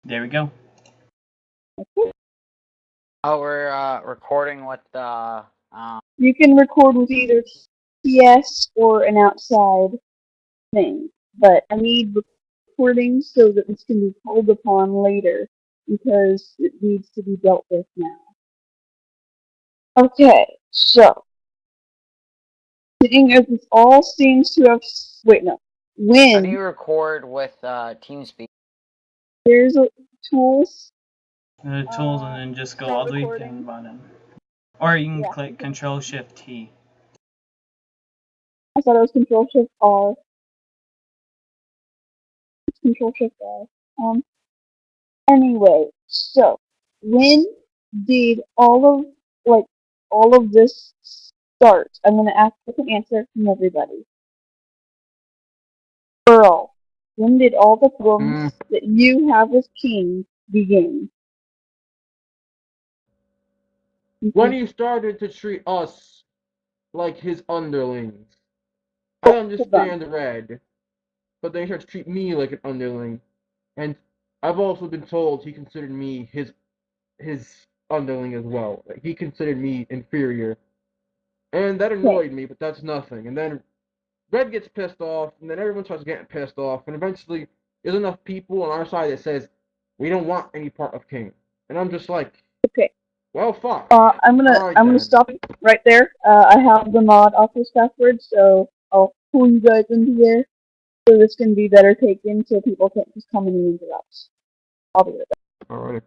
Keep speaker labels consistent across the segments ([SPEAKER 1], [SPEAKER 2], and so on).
[SPEAKER 1] There we go.
[SPEAKER 2] Oh, we're recording with the
[SPEAKER 3] You can record with either TS or an outside thing, but I need recordings so that this can be called upon later because it needs to be dealt with now. Okay, so sitting as this all seems to have wait no.
[SPEAKER 2] how do you
[SPEAKER 3] When
[SPEAKER 2] record with TeamSpeak?
[SPEAKER 3] there's a tools
[SPEAKER 1] The tools and then just go
[SPEAKER 3] start
[SPEAKER 1] all the way to the
[SPEAKER 3] recording.
[SPEAKER 1] bottom. Or you can
[SPEAKER 3] Yeah.
[SPEAKER 1] click Control Shift T.
[SPEAKER 3] I thought it was Control Shift R. It's Control Shift R. Anyway, so when did all of this start? I'm gonna ask for an answer from everybody. Earl, when did all the problems that you have with King begin?
[SPEAKER 4] When he started to treat us like his underlings. I understand Red, but then he started to treat me like an underling. And I've also been told he considered me his underling as well. Like, he considered me inferior. And that annoyed me, but that's nothing. And then Red gets pissed off, and then everyone starts getting pissed off, and eventually there's enough people on our side that says, we don't want any part of King. And I'm just like,
[SPEAKER 3] Okay.
[SPEAKER 4] well, fuck.
[SPEAKER 3] I'm gonna stop it right there. I have the mod office password, so I'll pull you guys into there so this can be better taken so people can't just come in and interrupt. I'll be right back.
[SPEAKER 4] Alright.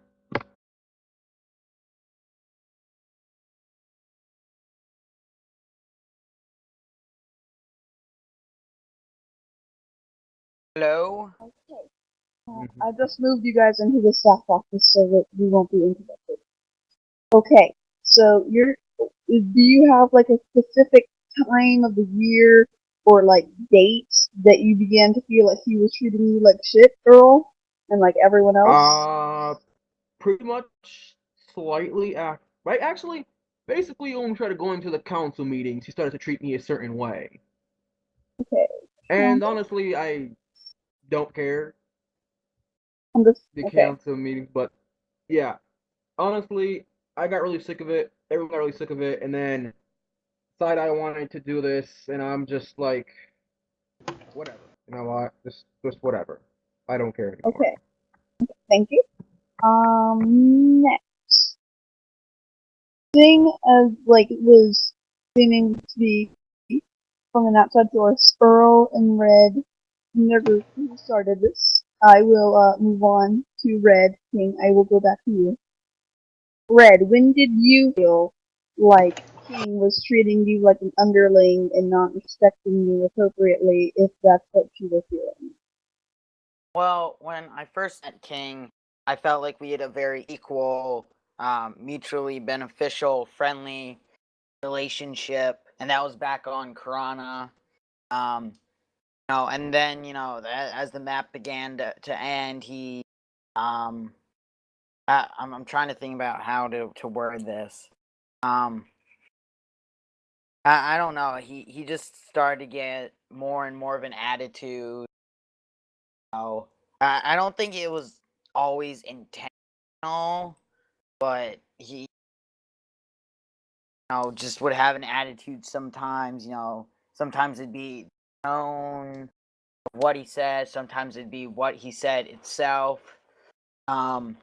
[SPEAKER 2] Hello.
[SPEAKER 3] Okay. I just moved you guys into the staff office so that we won't be interrupted. Okay, so do you have like a specific time of the year or like date that you began to feel like he was treating you like shit, Earl, and like everyone else?
[SPEAKER 4] Pretty much slightly right. Actually, basically, when we started going to the council meetings, he started to treat me a certain way.
[SPEAKER 3] Okay.
[SPEAKER 4] And honestly, I don't care.
[SPEAKER 3] Okay.
[SPEAKER 4] Council meetings, but yeah, honestly, I got really sick of it. Everyone got really sick of it, and then Saidai wanted to do this, and I'm just like, whatever. You know what? Just whatever. I don't care anymore.
[SPEAKER 3] Okay. Thank you. Next. Thing as like it was seeming to be from an outside source, Earl and Red never started this. I will move on to Red. King, I will go back to you. Red, when did you feel like King was treating you like an underling and not respecting you appropriately, if that's what you were feeling?
[SPEAKER 2] Well, when I first met King, I felt like we had a very equal, mutually beneficial, friendly relationship, and that was back on Karana. And then as the map began to end, he, I'm trying to think about how to word this. I don't know. He just started to get more and more of an attitude. I don't think it was always intentional, but he just would have an attitude sometimes. Sometimes it'd be tone of what he said. Sometimes it'd be what he said itself. And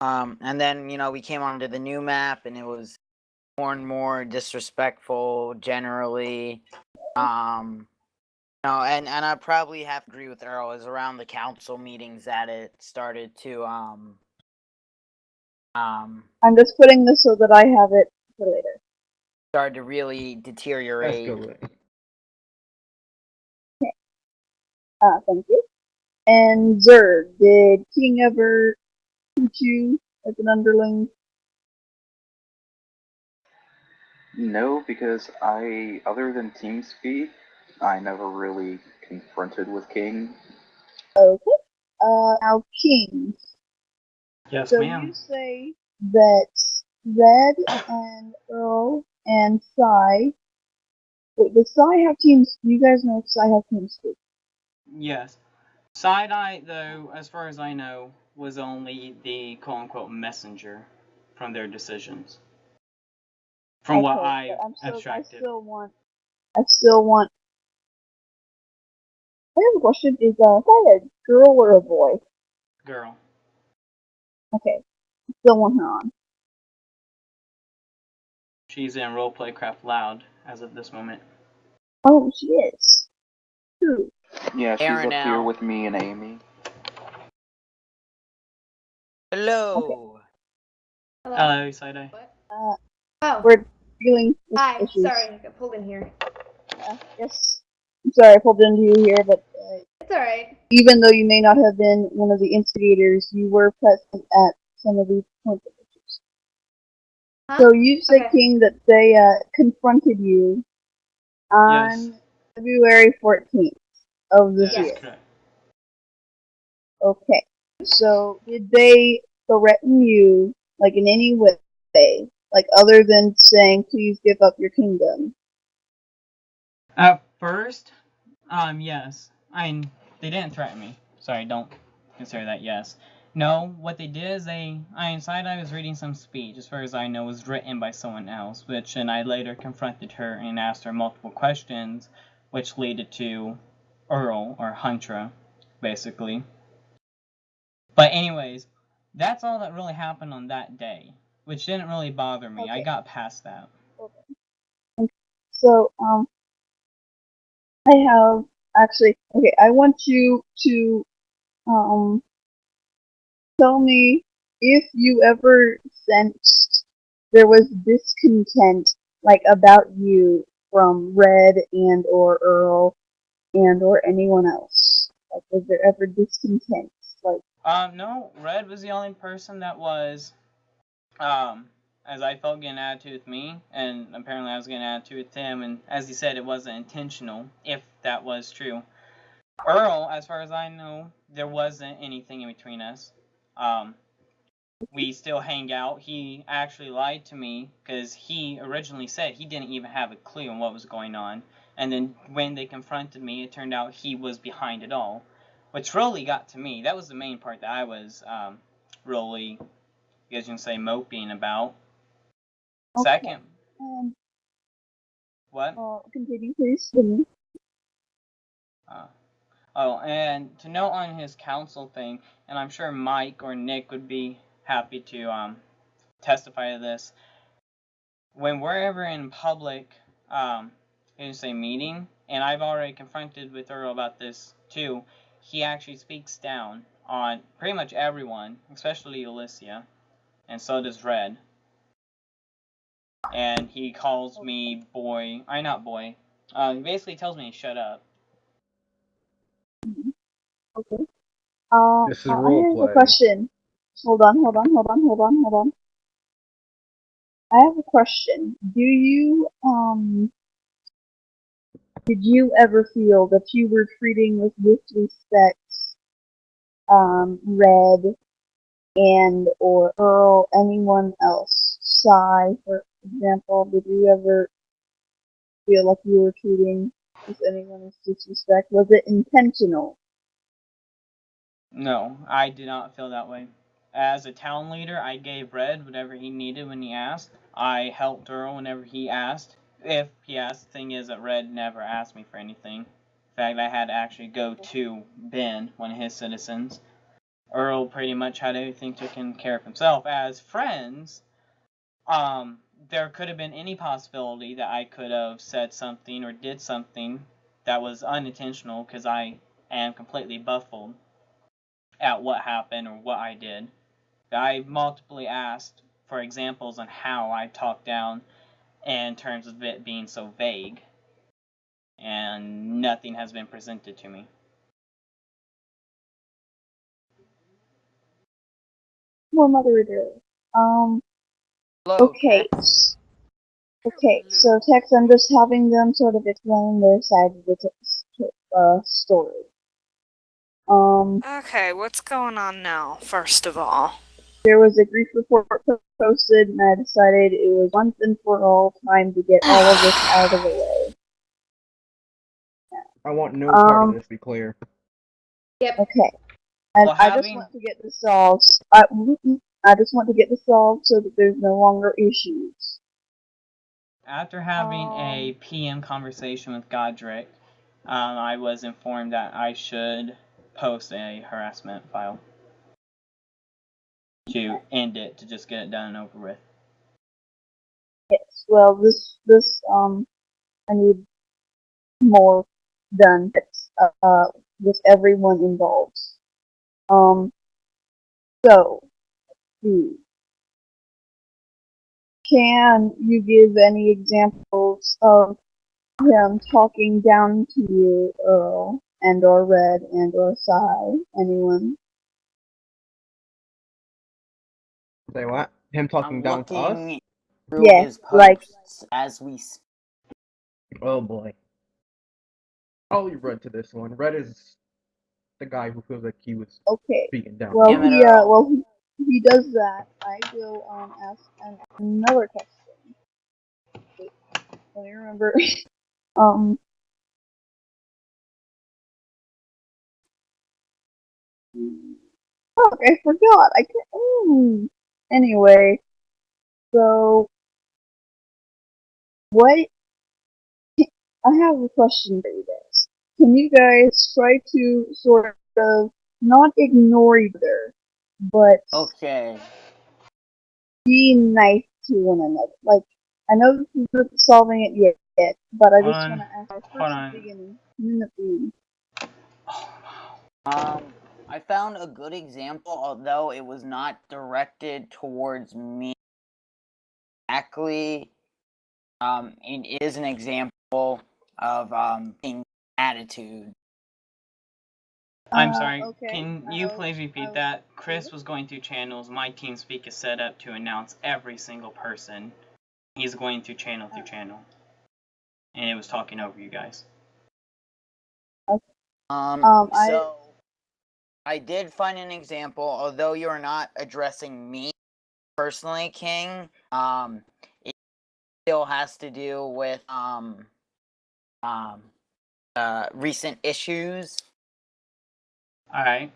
[SPEAKER 2] then we came onto the new map, and it was more and more disrespectful generally. No, and I probably have to agree with Earl. Is around the council meetings that it started to
[SPEAKER 3] I'm just putting this so that I have it for later.
[SPEAKER 2] Started to really deteriorate.
[SPEAKER 4] Escalate.
[SPEAKER 3] Okay. Thank you. And Zerg, did King ever treat you as an underling?
[SPEAKER 5] No, because other than TeamSpeak, I never really confronted with King.
[SPEAKER 3] Okay. Now King.
[SPEAKER 1] Yes,
[SPEAKER 3] so
[SPEAKER 1] ma'am.
[SPEAKER 3] You say that Red and Earl and Sai. Wait, does Sai have teams? Do you guys know if Sai has TeamSpeak?
[SPEAKER 1] Yes. Saidai, though, as far as I know, was only the quote-unquote messenger from their decisions. From what I abstracted.
[SPEAKER 3] I have a question. Is that a girl or a boy?
[SPEAKER 1] Girl.
[SPEAKER 3] Okay. Still want her on.
[SPEAKER 1] She's in Roleplaycraft Loud as of this moment.
[SPEAKER 3] Oh, she is. Who?
[SPEAKER 5] Yeah, she's
[SPEAKER 2] Aaron
[SPEAKER 5] up here
[SPEAKER 2] now.
[SPEAKER 5] with me and Amy.
[SPEAKER 2] Hello.
[SPEAKER 1] Hello, Saidai.
[SPEAKER 6] Oh,
[SPEAKER 3] We're dealing with
[SPEAKER 6] hi.
[SPEAKER 3] issues.
[SPEAKER 6] Sorry, I got pulled in here.
[SPEAKER 3] Yes. I'm sorry I pulled into you here, but
[SPEAKER 6] It's alright.
[SPEAKER 3] even though you may not have been one of the instigators, you were present at some of these points of issues.
[SPEAKER 6] Huh?
[SPEAKER 3] So you said,
[SPEAKER 6] Okay.
[SPEAKER 3] King, that they confronted you on
[SPEAKER 1] Yes.
[SPEAKER 3] February 14th of this
[SPEAKER 1] That is
[SPEAKER 3] year.
[SPEAKER 1] correct.
[SPEAKER 3] Okay. So did they threaten you, like in any way, like other than saying, please give up your kingdom?
[SPEAKER 1] At first, yes. They didn't threaten me. Sorry, don't consider that yes. No, what they did is inside I was reading some speech, as far as I know, was written by someone else, and I later confronted her and asked her multiple questions, which led to Earl, or Huntra, basically. But anyways, that's all that really happened on that day, which didn't really bother me.
[SPEAKER 3] Okay.
[SPEAKER 1] I got past that.
[SPEAKER 3] Okay. So, I have actually, okay, I want you to, tell me if you ever sensed there was discontent, like about you from Red and or Earl and or anyone else. Like, was there ever discontent? Like,
[SPEAKER 1] No, Red was the only person that was, as I felt, getting an attitude with me, and apparently I was getting an attitude with him, and as he said, it wasn't intentional, if that was true. Earl, as far as I know, there wasn't anything in between us. We still hang out. He actually lied to me, because he originally said he didn't even have a clue on what was going on, and then when they confronted me, it turned out he was behind it all, which really got to me. That was the main part that I was, really, you guys can say, moping about.
[SPEAKER 3] okay.
[SPEAKER 1] Second, what?
[SPEAKER 3] Continue, please.
[SPEAKER 1] And to note on his council thing, and I'm sure Mike or Nick would be happy to testify to this. When we're ever in public, meeting, and I've already confronted with Earl about this too, he actually speaks down on pretty much everyone, especially Alicia, and so does Red. And he calls me boy. Not boy. He basically tells me to shut up.
[SPEAKER 3] Okay.
[SPEAKER 4] This is
[SPEAKER 3] I have a
[SPEAKER 4] roleplay.
[SPEAKER 3] question. Hold on. I have a question. Did you ever feel that you were treating with disrespect, Red and or Earl, anyone else? Sai, for example, did you ever feel like you were treating with anyone with disrespect? Was it intentional?
[SPEAKER 1] No, I did not feel that way. As a town leader, I gave Red whatever he needed when he asked. I helped Earl whenever he asked. If he asked, the thing is that Red never asked me for anything. In fact, I had to actually go to Ben, one of his citizens. Earl pretty much had everything taken care of himself. As friends, there could have been any possibility that I could have said something or did something that was unintentional, because I am completely baffled at what happened or what I did. I multiply asked for examples on how I talked down in terms of it being so vague, and nothing has been presented to me.
[SPEAKER 3] Well, Mother Adele.
[SPEAKER 2] Hello,
[SPEAKER 3] Okay.
[SPEAKER 2] Tex.
[SPEAKER 3] Okay, so Tex, I'm just having them sort of explain their side of the story.
[SPEAKER 7] Okay, what's going on now, first of all?
[SPEAKER 3] There was a grief report posted, and I decided it was once and for all time to get all of this out of the way.
[SPEAKER 4] I want no part of this, to be clear.
[SPEAKER 6] Yep.
[SPEAKER 3] Okay. And
[SPEAKER 1] Well,
[SPEAKER 3] I just
[SPEAKER 1] having-
[SPEAKER 3] want to get this solved. I just want to get this solved so that there's no longer issues.
[SPEAKER 1] After having a PM conversation with Godric, I was informed that I should post a harassment file to end it, to just get it done and over with.
[SPEAKER 3] Yes. Well, I need more done. With everyone involved. So, can you give any examples of him talking down to you, Earl, and or Red, and or Sai? Anyone?
[SPEAKER 4] Say what? Him talking
[SPEAKER 2] I'm
[SPEAKER 4] down to us?
[SPEAKER 2] looking through
[SPEAKER 3] Yes,
[SPEAKER 2] his
[SPEAKER 3] like-
[SPEAKER 2] posts as we speak.
[SPEAKER 4] Oh boy. I'll leave Red to this one. Red is the guy who feels like he was
[SPEAKER 3] Okay.
[SPEAKER 4] speaking down.
[SPEAKER 3] Well,
[SPEAKER 2] Damn it, Earl.
[SPEAKER 3] he does that. I will ask another question. Wait, let me remember. Fuck, I forgot. I can't. Anyway, so what? I have a question for you guys. Can you guys try to sort of not ignore each other, but
[SPEAKER 2] Okay.
[SPEAKER 3] be nice to one another? Like, I know this is not solving it yet, but I just want to ask our first
[SPEAKER 1] on.
[SPEAKER 3] beginning. Minute.
[SPEAKER 2] I found a good example, although it was not directed towards me exactly. It is an example of being attitude.
[SPEAKER 1] I'm sorry,
[SPEAKER 3] Okay.
[SPEAKER 1] can you please repeat that? Chris was going through channels. My TeamSpeak is set up to announce every single person. He's going through channel through channel. And it was talking over you guys.
[SPEAKER 2] So I did find an example, although you're not addressing me personally, King. It still has to do with recent issues.
[SPEAKER 1] Alright.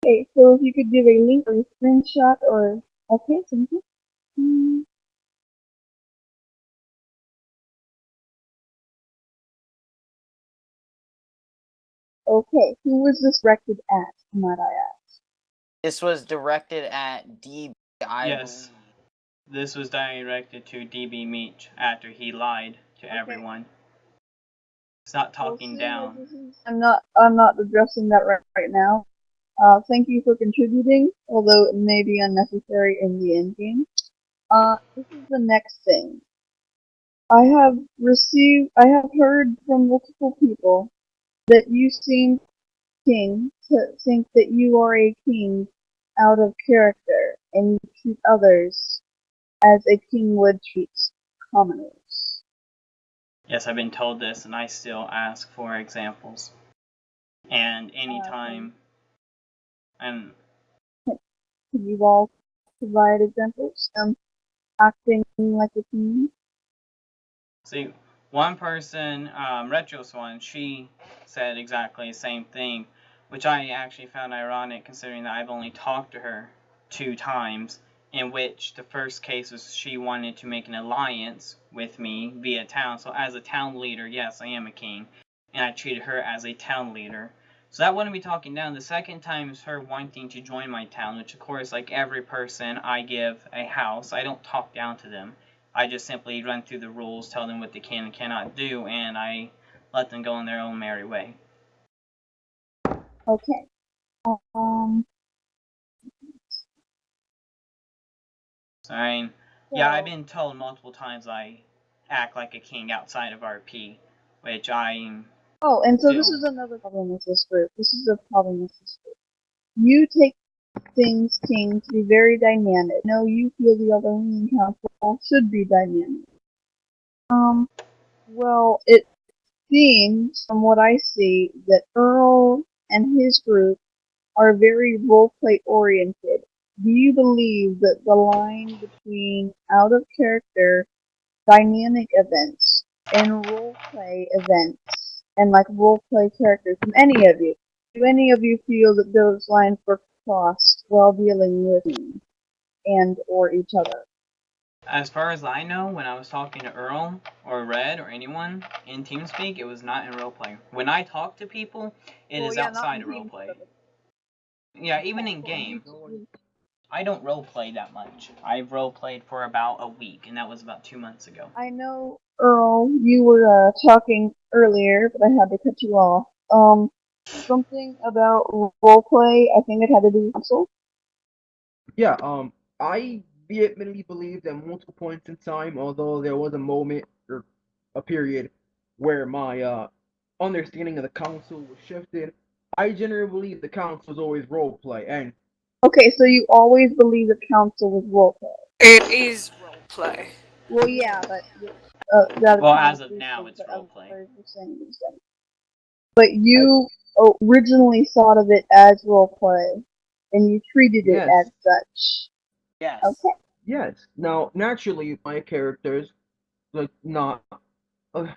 [SPEAKER 3] Okay, so if you could give a link or a screenshot or okay, thank you. Okay, who was this directed at, might I ask?
[SPEAKER 2] This was directed at DB, I
[SPEAKER 1] Yes.
[SPEAKER 2] believe.
[SPEAKER 1] This was directed to DB Meach after he lied to
[SPEAKER 3] Okay.
[SPEAKER 1] everyone. It's not talking down.
[SPEAKER 3] I'm not addressing that right now. Thank you for contributing, although it may be unnecessary in the end game. This is the next thing. I have heard from multiple people that you seem, King, to think that you are a king out of character, and you treat others as a king would treat commoners.
[SPEAKER 1] Yes, I've been told this, and I still ask for examples. And anytime, and
[SPEAKER 3] Can you all provide examples? Acting like a king?
[SPEAKER 1] see, one person, Retro Swan, she said exactly the same thing, which I actually found ironic considering that I've only talked to her 2 times, in which the first case was she wanted to make an alliance with me via town. So as a town leader, yes, I am a king, and I treated her as a town leader. So that wouldn't be talking down. The second time is her wanting to join my town, which of course, like every person I give a house, I don't talk down to them. I just simply run through the rules, tell them what they can and cannot do, and I let them go in their own merry way.
[SPEAKER 3] Okay.
[SPEAKER 1] So, I mean, yeah, I've been told multiple times I act like a king outside of RP, which I'm...
[SPEAKER 3] Oh, and so this is another problem with this group. This is a problem with this group. You take things, King, to be very dynamic. No, you feel the other Lean Council should be dynamic. Well, it seems, from what I see, that Earl and his group are very roleplay oriented. Do you believe that the line between out of character dynamic events and roleplay events and like roleplay characters from any of you. Do any of you feel that those lines were crossed while dealing with me and or each other?
[SPEAKER 1] As far as I know, when I was talking to Earl or Red or anyone in TeamSpeak, it was not in roleplay. When I talk to people, it is outside of roleplay. Yeah, even in game. I don't roleplay that much. I've roleplayed for about a week, and that was about 2 months ago.
[SPEAKER 3] I know, Earl, you were talking earlier, but I had to cut you off. Something about roleplay, I think it had to do with council.
[SPEAKER 4] Yeah, I vehemently believe that multiple points in time, although there was a moment or a period where my understanding of the council was shifted, I generally believe the council was always roleplay, and
[SPEAKER 3] Okay, so you always believe that council was roleplay.
[SPEAKER 7] It is roleplay.
[SPEAKER 3] Well, yeah, but that
[SPEAKER 1] Well, as of now, it's roleplay.
[SPEAKER 3] But you originally thought of it as roleplay, and you treated it as such.
[SPEAKER 2] Yes.
[SPEAKER 3] Okay.
[SPEAKER 4] yes. Now, naturally, my characters, like, not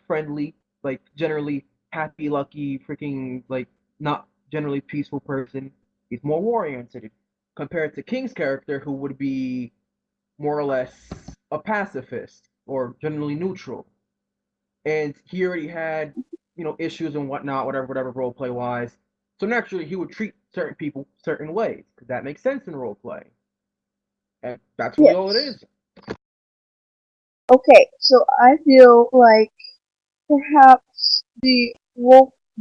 [SPEAKER 4] friendly, like, generally happy-lucky, freaking, like, not generally peaceful person. He's more war-oriented, compared to King's character, who would be more or less a pacifist, or generally neutral. And he already had, issues and whatnot, whatever, roleplay-wise. So naturally, he would treat certain people certain ways, because that makes sense in roleplay. And that's really all it is.
[SPEAKER 3] Okay, so I feel like perhaps the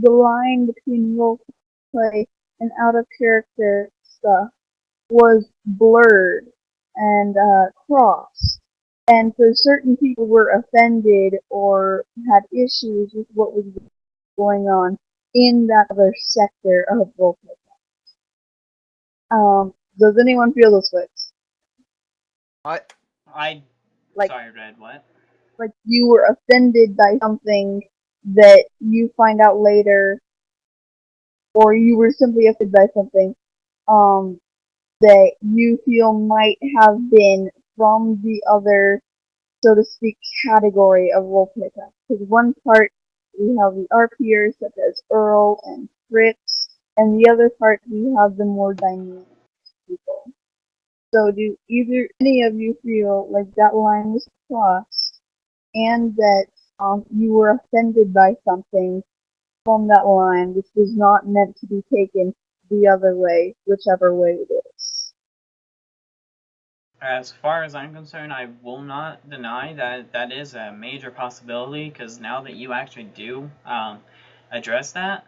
[SPEAKER 3] line between roleplay and out of character stuff was blurred and crossed, and so certain people were offended or had issues with what was going on in that other sector of roleplay. Does anyone feel this way?
[SPEAKER 2] What?
[SPEAKER 1] Sorry, Red, what?
[SPEAKER 3] Like you were offended by something that you find out later, or you were simply offended by something that you feel might have been from the other, so to speak, category of roleplay. Because one part we have the RPers such as Earl and Fritz, and the other part we have the more dynamic people. So do any of you feel like that line was crossed, and that you were offended by something from that line which was not meant to be taken the other way, whichever way it is?
[SPEAKER 1] As far as I'm concerned, I will not deny that that is a major possibility, because now that you actually do address that,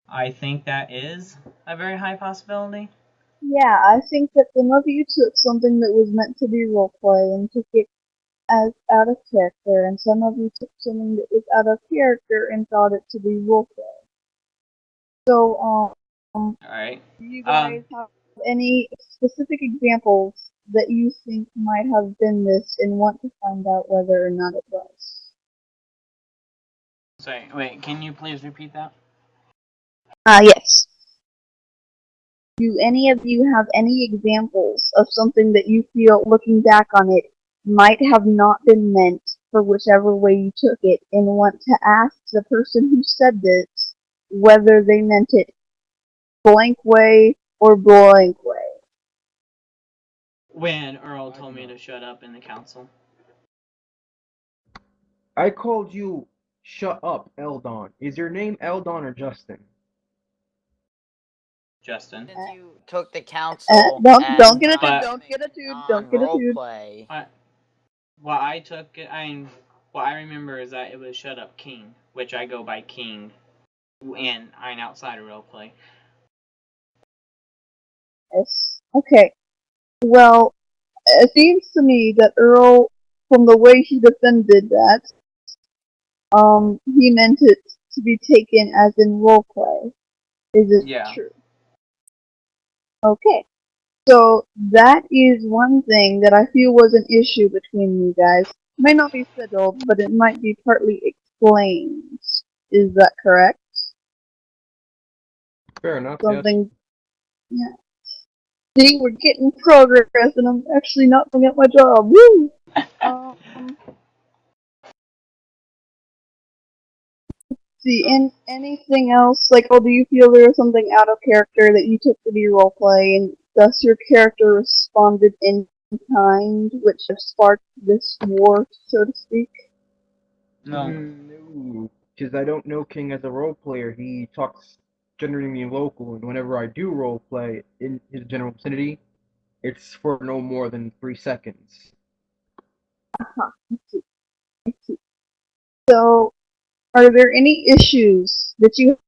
[SPEAKER 1] I think that is a very high possibility.
[SPEAKER 3] Yeah, I think that some of you took something that was meant to be roleplay and took it as out of character, and some of you took something that was out of character and thought it to be roleplay. So,
[SPEAKER 1] Alright.
[SPEAKER 3] do you guys have any specific examples that you think might have been this and want to find out whether or not it was?
[SPEAKER 1] Sorry, wait, can you please repeat that?
[SPEAKER 3] Yes. Do any of you have any examples of something that you feel, looking back on it, might have not been meant for whichever way you took it, and want to ask the person who said this whether they meant it blank way or blank way?
[SPEAKER 1] When Earl told me to shut up in the council.
[SPEAKER 4] I called you shut up, Eldon. Is your name Eldon or Justin?
[SPEAKER 1] Justin.
[SPEAKER 2] Since you took the council
[SPEAKER 3] don't get a dude.
[SPEAKER 1] What I took, what I remember is that it was Shut Up King, which I go by King, and I'm outside of roleplay.
[SPEAKER 3] Yes. Okay. Well, it seems to me that Earl, from the way he defended that, he meant it to be taken as in roleplay. Is it true? Okay. So that is one thing that I feel was an issue between you guys. It might not be settled, but it might be partly explained. Is that correct?
[SPEAKER 4] Fair enough.
[SPEAKER 3] Something. Yes. Yeah. See, we're getting progress, and I'm actually not doing at my job. Woo! see, in anything else, like, do you feel there was something out of character that you took to be roleplay, and thus your character responded in kind, which have sparked this war, so to speak?
[SPEAKER 1] No.
[SPEAKER 4] No, because I don't know King as a role player. He talks generally local, and whenever I do role play in his general vicinity, it's for no more than 3 seconds.
[SPEAKER 3] I see. I see. So, are there any issues that you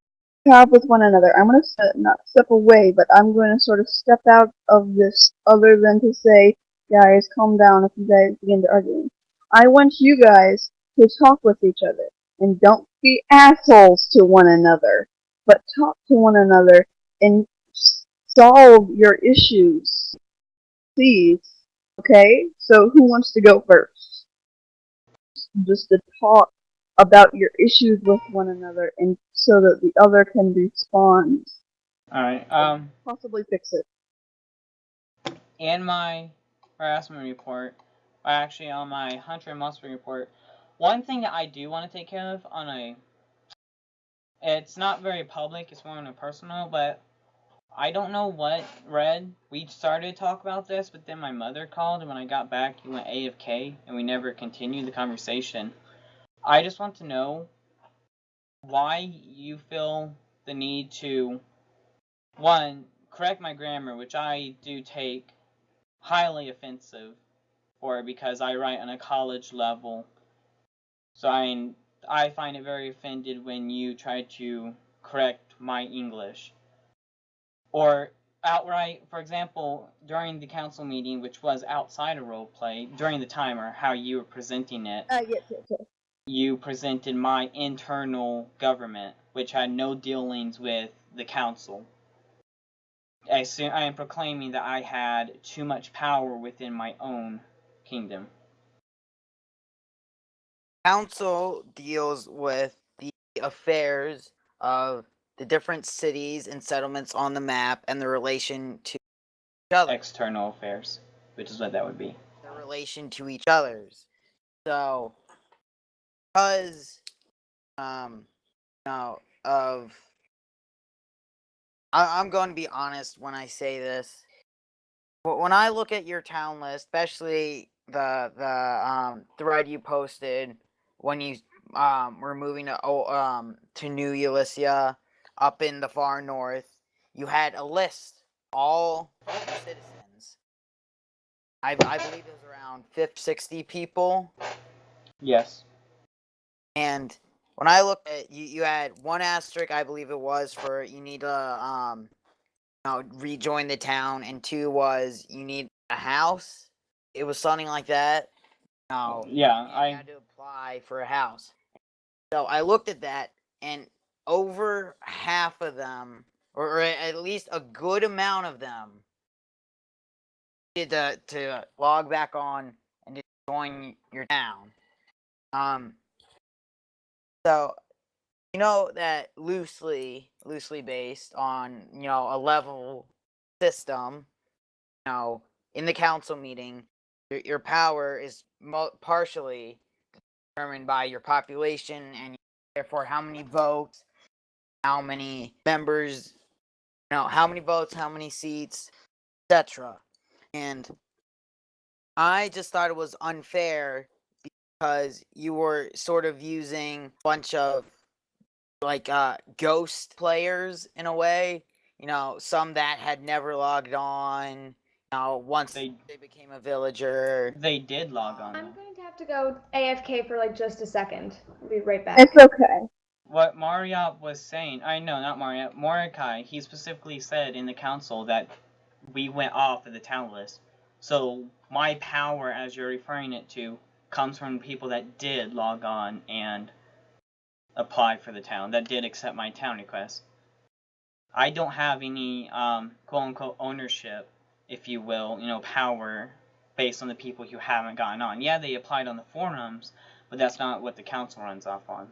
[SPEAKER 3] have with one another? I'm going to not step away, but I'm going to sort of step out of this other than to say, guys, calm down if you guys begin to argue. I want you guys to talk with each other and don't be assholes to one another, but talk to one another and solve your issues. Please. Okay? So who wants to go first? Just to talk about your issues with one another and so that the other can respond.
[SPEAKER 1] Alright,
[SPEAKER 3] Possibly fix it.
[SPEAKER 1] in my harassment report, or actually on my Hunter and Musper report, one thing that I do want to take care of on a, it's not very public, it's more on a personal, but I don't know what Red, we started to talk about this, but then my mother called, and when I got back, he went AFK, and we never continued the conversation. I just want to know why you feel the need to, one, correct my grammar, which I do take highly offensive for, because I write on a college level. So I find it very offended when you try to correct my English. Or outright, for example, during the council meeting, which was outside of roleplay, during the timer, how you were presenting it,
[SPEAKER 3] Yes.
[SPEAKER 1] you presented my internal government, which had no dealings with the council. I am proclaiming that I had too much power within my own kingdom.
[SPEAKER 2] Council deals with the affairs of the different cities and settlements on the map and the relation to each other.
[SPEAKER 1] External affairs, which is what that would be.
[SPEAKER 2] The relation to each other's. So, because, I'm going to be honest when I say this. When I look at your town list, especially the thread you posted when you were moving to New Ulyssia up in the far north, you had a list all your citizens. I believe it was around 60 people.
[SPEAKER 1] Yes.
[SPEAKER 2] And when I looked at you had one asterisk, I believe it was, for you need to rejoin the town, and 2 was you need a house. It was something like that. No.
[SPEAKER 1] Yeah,
[SPEAKER 2] you had to apply for a house. So I looked at that, and over half of them, or at least a good amount of them, needed to log back on and to join your town. So you know that loosely based on a level system. In the council meeting, your power is partially determined by your population and therefore how many votes, how many members, how many votes, how many seats, etc. And I just thought it was unfair because you were sort of using a bunch of ghost players in a way. Some that had never logged on. Once they became a villager.
[SPEAKER 1] They did log on.
[SPEAKER 6] I'm going to have to go AFK for just a second. I'll be right back.
[SPEAKER 3] It's okay.
[SPEAKER 1] What Mariop was saying, not Mariop, Mordecai, he specifically said in the council that we went off of the town list. So my power, as you're referring it to, comes from people that did log on and apply for the town, that did accept my town request. I don't have any quote-unquote ownership, if you will, power based on the people who haven't gotten on. Yeah, they applied on the forums, but that's not what the council runs off on.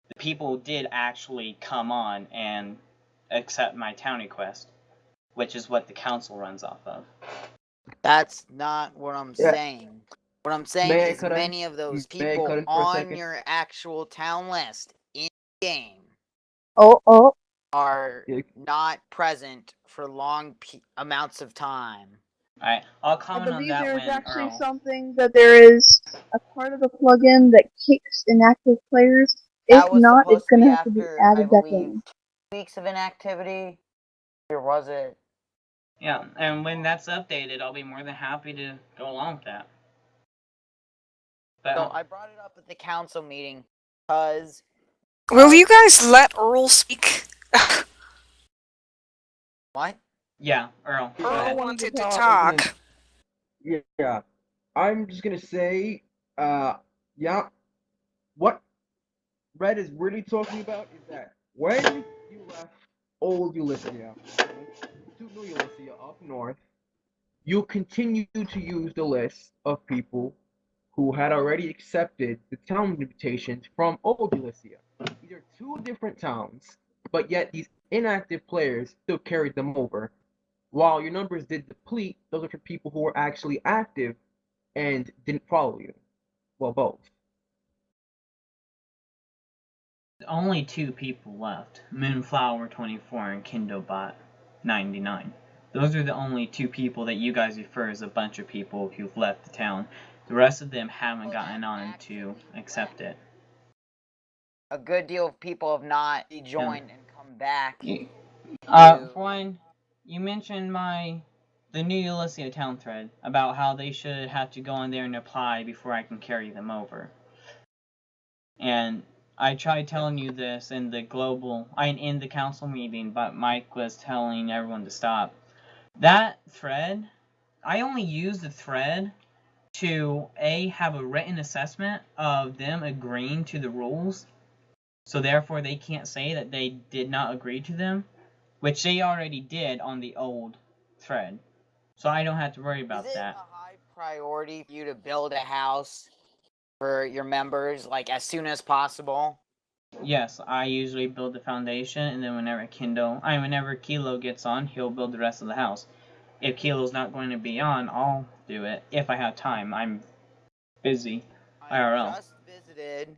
[SPEAKER 1] The people did actually come on and accept my town request, which is what the council runs off of.
[SPEAKER 2] That's not what I'm saying. What I'm saying is many of those people on your actual town list in game
[SPEAKER 3] Oh.
[SPEAKER 2] are
[SPEAKER 4] Yeah.
[SPEAKER 2] not present for long amounts of time.
[SPEAKER 1] Alright, I'll
[SPEAKER 3] I
[SPEAKER 1] comment on
[SPEAKER 3] believe
[SPEAKER 1] that
[SPEAKER 3] there is
[SPEAKER 1] when
[SPEAKER 3] actually
[SPEAKER 1] Earl.
[SPEAKER 3] something that there is a part of the plugin that kicks inactive players. If
[SPEAKER 2] That was
[SPEAKER 3] not, it's
[SPEAKER 2] supposed to be
[SPEAKER 3] gonna have to be
[SPEAKER 2] after, I
[SPEAKER 3] added back
[SPEAKER 2] believe,
[SPEAKER 3] in.
[SPEAKER 2] 2 weeks of inactivity. Or was it?
[SPEAKER 1] Yeah, and when that's updated, I'll be more than happy to go along with that. But
[SPEAKER 2] So I brought it up at the council meeting because.
[SPEAKER 7] Will you guys let Earl speak?
[SPEAKER 2] What?
[SPEAKER 1] yeah, Earl. Go
[SPEAKER 7] Earl
[SPEAKER 1] ahead.
[SPEAKER 7] wanted to
[SPEAKER 4] I'm
[SPEAKER 7] talk.
[SPEAKER 4] Yeah, I'm just gonna say, yeah, what Red is really talking about is that when you left old Ulyssia, to New Ulyssia up north, you continue to use the list of people who had already accepted the town invitations from old Ulyssia. These are two different towns, but yet these inactive players still carried them over. While your numbers did deplete, those are for people who were actually active and didn't follow you. Well, both.
[SPEAKER 1] Only 2 people left. Moonflower24 and Kindlebot99. Those are the only 2 people that you guys refer as a bunch of people who've left the town. The rest of them haven't gotten on to accept it.
[SPEAKER 2] A good deal of people have not rejoined and come back.
[SPEAKER 1] For one, you mentioned the new Ulyssia town thread about how they should have to go on there and apply before I can carry them over. And I tried telling you this in the council meeting, but Mike was telling everyone to stop. That thread, I only use the thread to have a written assessment of them agreeing to the rules, so therefore they can't say that they did not agree to them, which they already did on the old thread. So I don't have to worry about that.
[SPEAKER 2] Is it a high priority for you to build a house for your members, like, as soon as possible?
[SPEAKER 1] Yes, I usually build the foundation, and then whenever Kilo gets on, he'll build the rest of the house. If Kilo's not going to be on, I'll do it if I have time. I'm busy. IRL.
[SPEAKER 2] I just visited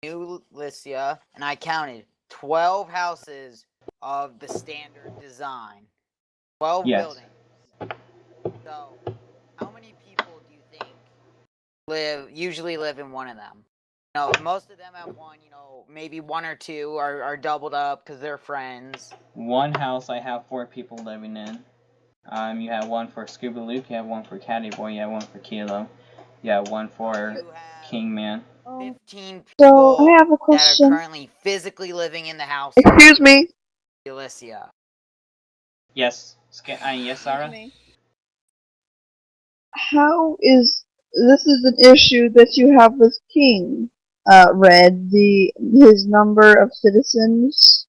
[SPEAKER 2] New Lycia, and I counted 12 houses of the standard design. 12 buildings. So, how many people do you think usually live in one of them? Most of them have one, maybe 1 or 2 are doubled up because they're friends.
[SPEAKER 1] One house I have 4 people living in. You have one for Scuba Luke, you have one for Caddy Boy, you have one for Kilo, you have one for King Man.
[SPEAKER 2] 15
[SPEAKER 3] So
[SPEAKER 2] people
[SPEAKER 3] I have a
[SPEAKER 2] that are
[SPEAKER 3] question.
[SPEAKER 2] currently physically living in the house.
[SPEAKER 3] Excuse me.
[SPEAKER 2] Ulyssia.
[SPEAKER 1] Yes, yes, Sarah.
[SPEAKER 3] Excuse me. How is this is an issue that you have with King? Red, his number of citizens.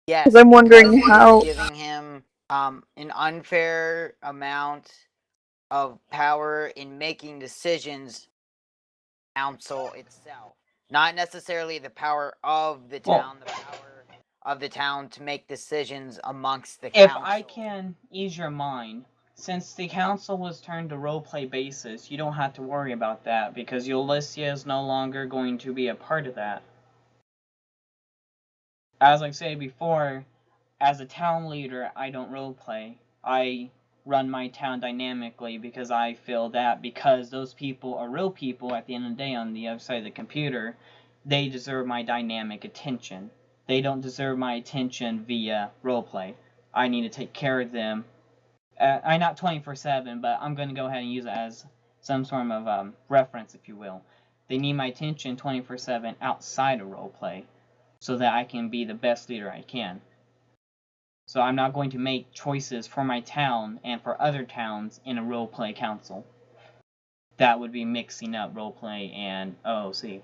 [SPEAKER 2] Yes,
[SPEAKER 3] Because I'm wondering
[SPEAKER 2] because
[SPEAKER 3] how.
[SPEAKER 2] it's giving him an unfair amount of power in making decisions. Council itself, not necessarily the power of the town, the power of the town to make decisions amongst the council.
[SPEAKER 1] If I can ease your mind, since the council was turned to roleplay basis, you don't have to worry about that because Ulyssia is no longer going to be a part of that. As I said before, as a town leader, I don't roleplay. I run my town dynamically because I feel that because those people are real people at the end of the day on the other side of the computer, they deserve my dynamic attention. They don't deserve my attention via roleplay. I need to take care of them. I'm not 24/7, but I'm going to go ahead and use it as some sort of reference, if you will. They need my attention 24/7 outside of roleplay so that I can be the best leader I can. So I'm not going to make choices for my town and for other towns in a roleplay council. That would be mixing up roleplay and OOC.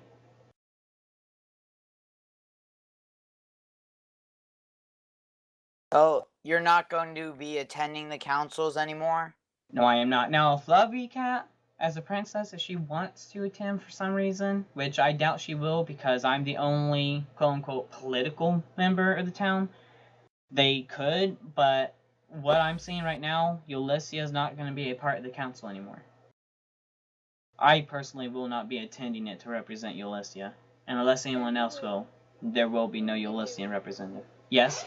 [SPEAKER 2] So you're not going to be attending the councils anymore?
[SPEAKER 1] No, I am not. Now, if Lovey Cat, as a princess, if she wants to attend for some reason, which I doubt she will because I'm the only quote-unquote political member of the town, they could, but what I'm seeing right now, Ulyssia is not going to be a part of the council anymore. I personally will not be attending it to represent Ulyssia, unless anyone else will. there will be no Ulyssean representative. Yes?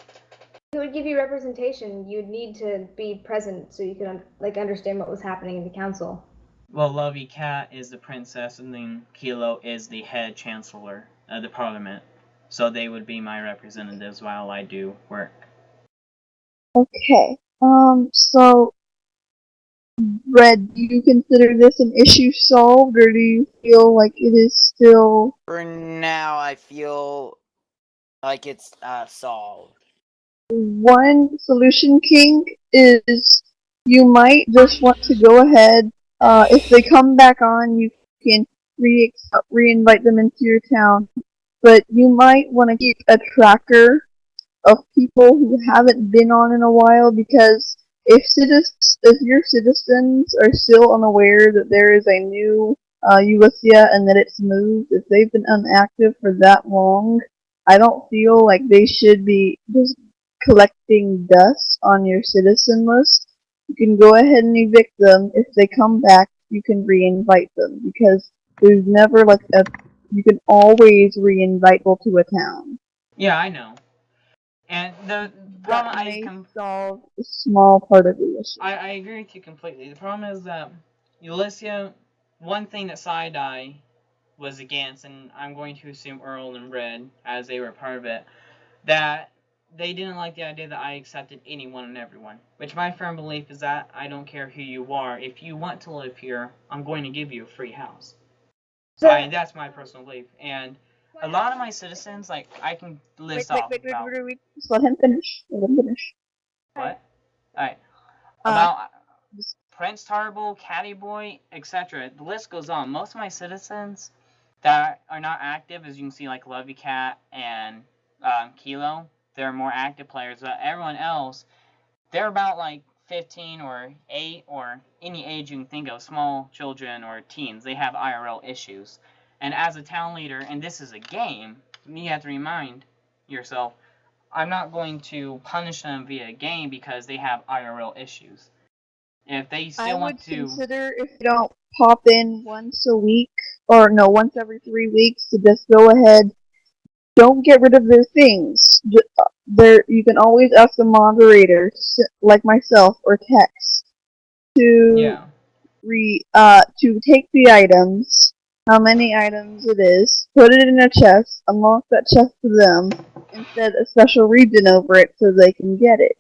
[SPEAKER 6] Who would give you representation? You'd need to be present so you could understand what was happening in the council.
[SPEAKER 1] Well, Lovey Cat is the princess, and then Kilo is the head chancellor of the parliament. So they would be my representatives while I do work.
[SPEAKER 3] Okay. So, Red, do you consider this an issue solved, or do you feel like it is still...
[SPEAKER 2] For now, I feel like it's solved.
[SPEAKER 3] One solution, King, is you might just want to go ahead. If they come back on, you can re-invite them into your town. But you might want to keep a tracker of people who haven't been on in a while, because if your citizens are still unaware that there is a new Ulyssia and that it's moved, if they've been inactive for that long, I don't feel like they should be just collecting dust on your citizen list. You can go ahead and evict them. If they come back, you can re-invite them, because there's never you can always re-invite people to a town.
[SPEAKER 1] Yeah, I know. And the problem
[SPEAKER 3] That may solve a small part of the issue.
[SPEAKER 1] I agree with you completely. The problem is that Ulyssia, one thing that Saidai was against, and I'm going to assume Earl and Red, as they were part of it, that they didn't like the idea that I accepted anyone and everyone. Which my firm belief is that I don't care who you are. If you want to live here, I'm going to give you a free house. So that's my personal belief. And a lot of my citizens, like, I can list off about...
[SPEAKER 3] Wait. Just let him finish.
[SPEAKER 1] What? Alright. About Prince Tarble, Caddy Boy, etc. The list goes on. Most of my citizens that are not active, as you can see, like Lovey Cat and Kilo, they're more active players. But everyone else, they're about like 15 or 8 or any age you can think of, small children or teens. They have IRL issues. And as a town leader, and this is a game, you have to remind yourself, I'm not going to punish them via a game because they have IRL issues. If they still want to...
[SPEAKER 3] I would consider, if they don't pop in once a week, or no, once every 3 weeks, to just go ahead. Don't get rid of their things. You can always ask a moderator, like myself, or text, to to take the items, how many items it is, put it in a chest, unlock that chest to them, and set a special region over it so they can get it.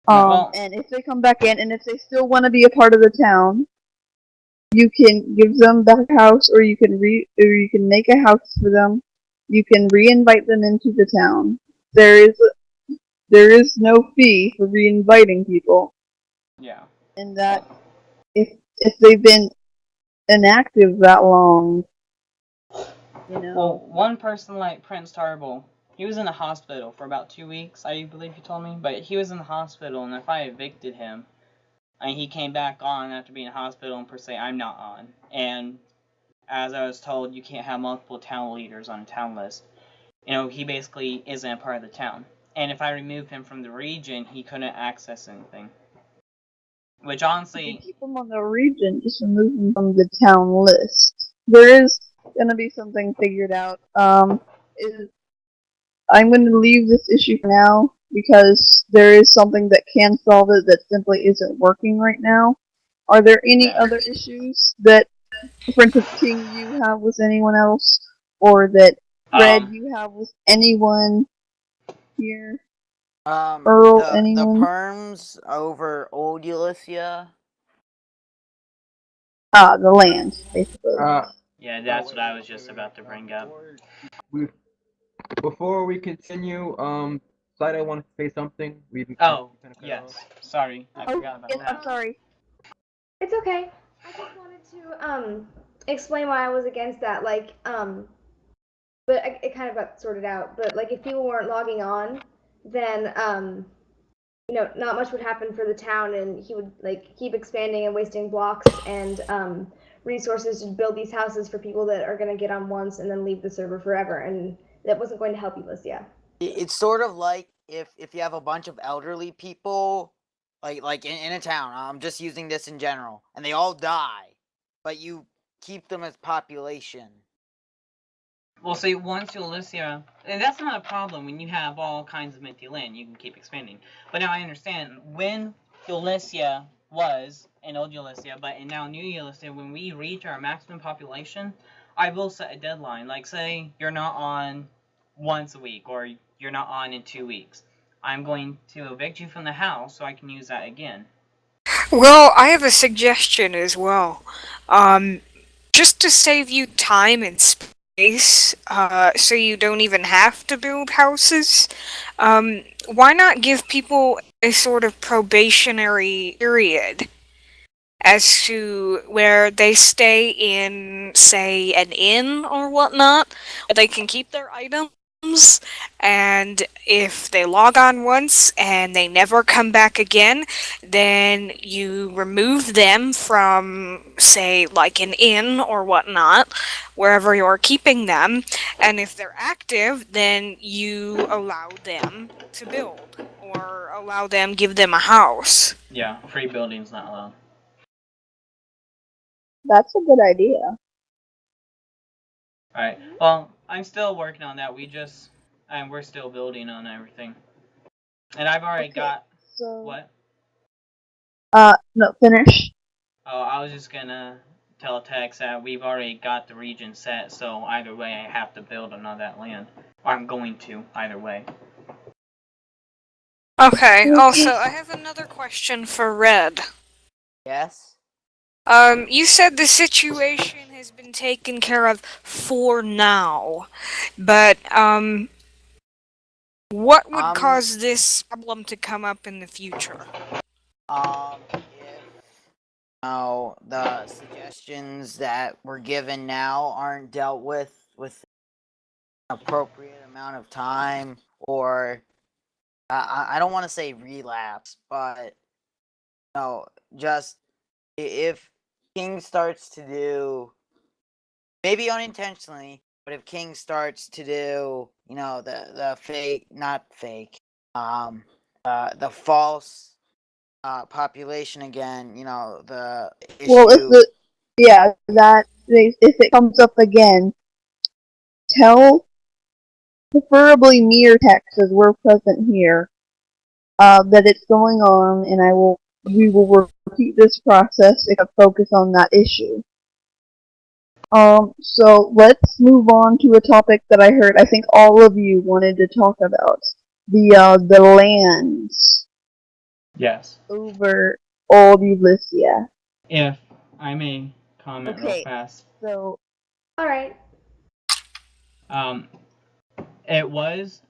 [SPEAKER 3] And if they come back in, and if they still want to be a part of the town, you can give them back a house, or you can make a house for them. You can re-invite them into the town. There is no fee for re-inviting people.
[SPEAKER 1] Yeah.
[SPEAKER 3] And that if they've been inactive that long, you know.
[SPEAKER 1] Well, one person like Prince Tarble, he was in the hospital for about 2 weeks, I believe you told me, but he was in the hospital, and if I evicted him, and he came back on after being in the hospital, and per se, I'm not on. And as I was told, you can't have multiple town leaders on a town list. You know, he basically isn't a part of the town. And if I remove him from the region, he couldn't access anything. Which honestly...
[SPEAKER 3] If you keep him on the region, just remove him from the town list. There is gonna be something figured out. I'm gonna leave this issue for now, because there is something that can solve it that simply isn't working right now. Are there any other issues that, for instance, King, you have with anyone else, or that Red you have with anyone here? Earl, anyone?
[SPEAKER 2] The perms over old Ulyssia.
[SPEAKER 3] The land, basically.
[SPEAKER 1] Yeah, that's what I was just about to bring up.
[SPEAKER 4] Before we continue, Saidai wanted to say something.
[SPEAKER 1] Yes. Sorry, I forgot about that.
[SPEAKER 3] I'm sorry.
[SPEAKER 6] It's okay. I just wanted to explain why I was against that. But it kind of got sorted out. But like, if people weren't logging on, then not much would happen for the town, and he would like keep expanding and wasting blocks and resources to build these houses for people that are going to get on once and then leave the server forever, and that wasn't going to help Ulyssia.
[SPEAKER 2] It's sort of like if you have a bunch of elderly people, like in a town. I'm just using this in general, and they all die, but you keep them as population.
[SPEAKER 1] Well, see, once Ulyssia, and that's not a problem when you have all kinds of empty land, you can keep expanding. But now I understand when Ulyssia was in old Ulyssia, but in now new Ulyssia, when we reach our maximum population, I will set a deadline. Like, say you're not on once a week, or you're not on in 2 weeks. I'm going to evict you from the house so I can use that again.
[SPEAKER 7] Well, I have a suggestion as well. Just to save you time and space, so you don't even have to build houses, why not give people a sort of probationary period as to where they stay in, say, an inn or whatnot, where they can keep their items, and if they log on once and they never come back again, then you remove them from, say, like an inn or whatnot, wherever you're keeping them, and if they're active, then you allow them to build, or give them a house.
[SPEAKER 1] Yeah, free building's not allowed.
[SPEAKER 3] That's a good idea.
[SPEAKER 1] Alright, well, I'm still working on that. We're still building on everything. And I've already got...
[SPEAKER 3] So,
[SPEAKER 1] What?
[SPEAKER 3] no, finish.
[SPEAKER 1] Oh, I was just gonna tell Tex that we've already got the region set, so either way I have to build on all that land. Or I'm going to, either way.
[SPEAKER 7] Okay, also, I have another question for Red.
[SPEAKER 2] Yes?
[SPEAKER 7] You said the situation has been taken care of for now, but, what would cause this problem to come up in the future?
[SPEAKER 2] If the suggestions that were given now aren't dealt with an appropriate amount of time, or I don't want to say relapse, but no, just if King starts to do, maybe unintentionally, but if King starts to do, the fake, not fake, the false population again, the issue.
[SPEAKER 3] Well, if it comes up again, tell preferably me or Tex, as we're present here, that it's going on, and we will repeat this process and focus on that issue. So let's move on to a topic that I think all of you wanted to talk about. The lands.
[SPEAKER 1] Yes.
[SPEAKER 3] Over Old Ulyssia.
[SPEAKER 1] If I may comment real fast.
[SPEAKER 3] So,
[SPEAKER 6] alright.
[SPEAKER 1] It was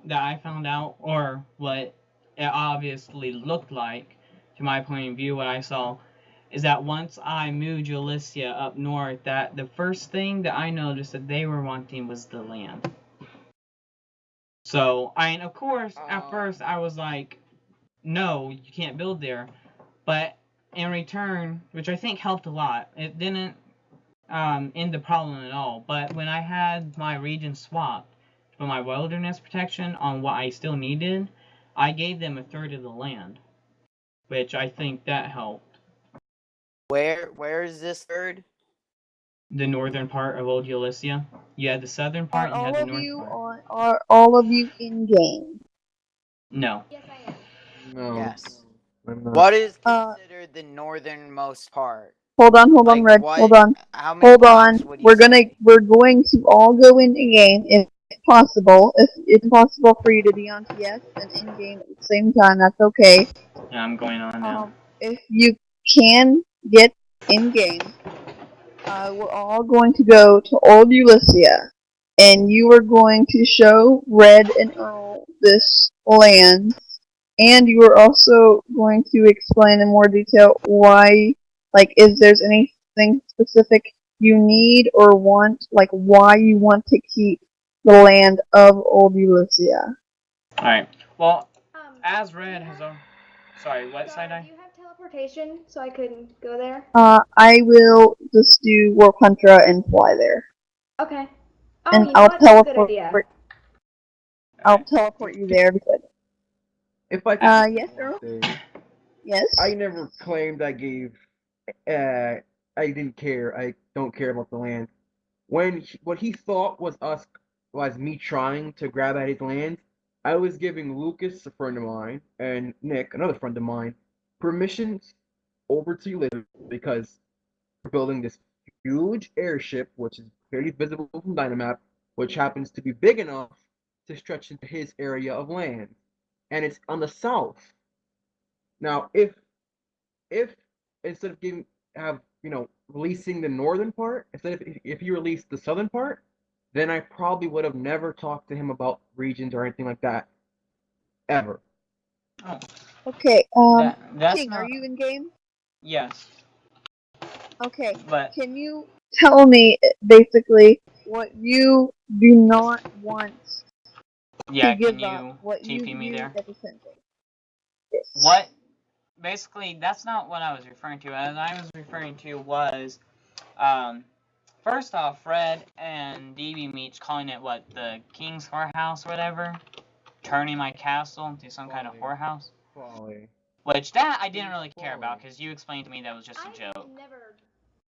[SPEAKER 1] that I found out, or what it obviously looked like, to my point of view, what I saw, is that once I moved Ulyssia up north, that the first thing that I noticed that they were wanting was the land. So, of course, at first I was like, no, you can't build there. But in return, which I think helped a lot, it didn't end the problem at all. But when I had my region swapped for my wilderness protection on what I still needed, I gave them a third of the land, which I think that helped.
[SPEAKER 2] Where is this third?
[SPEAKER 1] The northern part of Old Ulyssia. You had the southern part, you had the north part.
[SPEAKER 3] Are all of you in game?
[SPEAKER 1] No.
[SPEAKER 6] Yes, I am.
[SPEAKER 4] No.
[SPEAKER 2] Yes.
[SPEAKER 4] What
[SPEAKER 2] is considered the northernmost part?
[SPEAKER 3] Hold on, Red. Hold on. Hold on. We're going to all go into game if possible. If it's possible for you to be on TS and in game at the same time, that's okay.
[SPEAKER 1] Yeah, I'm going on now.
[SPEAKER 3] If you can get in game, we're all going to go to Old Ulyssia, and you are going to show Red and Earl this land, and you are also going to explain in more detail why, if there's anything specific you need or want, why you want to keep the land of Old Ulyssia.
[SPEAKER 1] Alright, well, as Red has a... Sorry, what, Saidai?
[SPEAKER 6] Do you have teleportation so I could go there?
[SPEAKER 3] I will just do Warp Hunter and fly there.
[SPEAKER 6] Okay. Oh,
[SPEAKER 3] and
[SPEAKER 6] you know what? That's a good idea.
[SPEAKER 3] I'll teleport you there because...
[SPEAKER 4] If I can
[SPEAKER 3] yes, Earl? Yes?
[SPEAKER 4] I never claimed I gave... I didn't care. I don't care about the land. what he thought was me trying to grab at his land, I was giving Lucas, a friend of mine, and Nick, another friend of mine, permissions over to you later because we're building this huge airship, which is clearly visible from Dynamap, which happens to be big enough to stretch into his area of land, and it's on the south. Now, if instead of releasing the northern part, instead of if you release the southern part, then I probably would have never talked to him about regions or anything like that ever.
[SPEAKER 1] Oh,
[SPEAKER 3] Okay,
[SPEAKER 1] that's
[SPEAKER 3] King,
[SPEAKER 1] not.
[SPEAKER 3] are you in game?
[SPEAKER 1] Yes,
[SPEAKER 3] Okay,
[SPEAKER 1] but
[SPEAKER 3] can you tell me basically what you do not want
[SPEAKER 1] yeah,
[SPEAKER 3] to give
[SPEAKER 1] can you
[SPEAKER 3] up, what you
[SPEAKER 1] TP me
[SPEAKER 3] view
[SPEAKER 1] there?
[SPEAKER 3] as essential? Yes.
[SPEAKER 1] What? Basically, that's not what I was referring to. As I was referring to was, first off, Fred and DB Meech calling it what, the King's whorehouse or whatever, turning my castle into some kind of whorehouse.
[SPEAKER 4] Folly.
[SPEAKER 1] Which that I didn't really care about because you explained to me that was just a joke.
[SPEAKER 6] I've never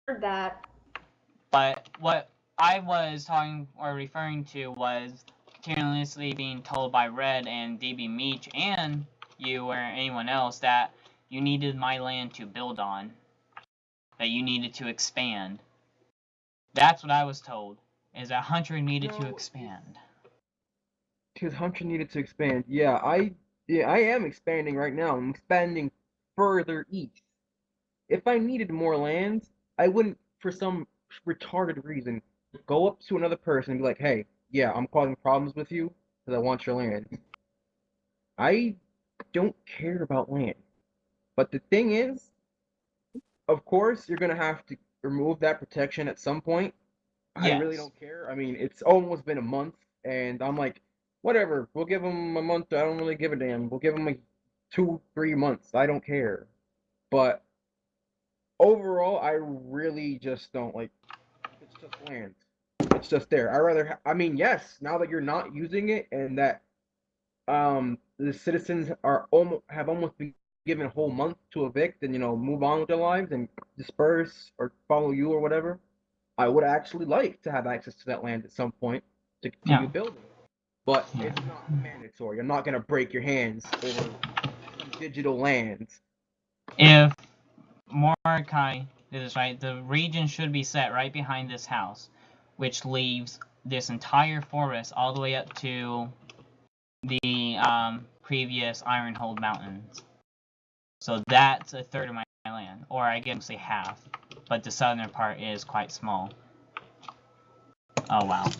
[SPEAKER 6] heard that.
[SPEAKER 1] But what I was talking or referring to was continuously being told by Red and DB Meech and you or anyone else that you needed my land to build on. That you needed to expand. That's what I was told. Is that Hunter needed to expand.
[SPEAKER 4] Because Hunter needed to expand. Yeah, I am expanding right now. I'm expanding further east. If I needed more land, I wouldn't, for some retarded reason, go up to another person and be like, hey, yeah, I'm causing problems with you because I want your land. I don't care about land. But the thing is, of course, you're going to have to remove that protection at some point. I really
[SPEAKER 1] Yes.
[SPEAKER 4] don't care. I mean, it's almost been a month, and I'm like, whatever, we'll give them a month. I don't really give a damn. We'll give them like 2-3 months. I don't care. But overall, I really just don't like. It's just land. It's just there. I rather. I mean, yes. Now that you're not using it, and that the citizens are almost been given a whole month to evict and move on with their lives and disperse or follow you or whatever. I would actually like to have access to that land at some point to continue building. But it's not mandatory. You're not gonna break your hands over some digital land.
[SPEAKER 1] If Mordecai did this right, the region should be set right behind this house, which leaves this entire forest all the way up to the previous Ironhold Mountains. So that's a third of my land, or I guess say half, but the southern part is quite small. Oh wow.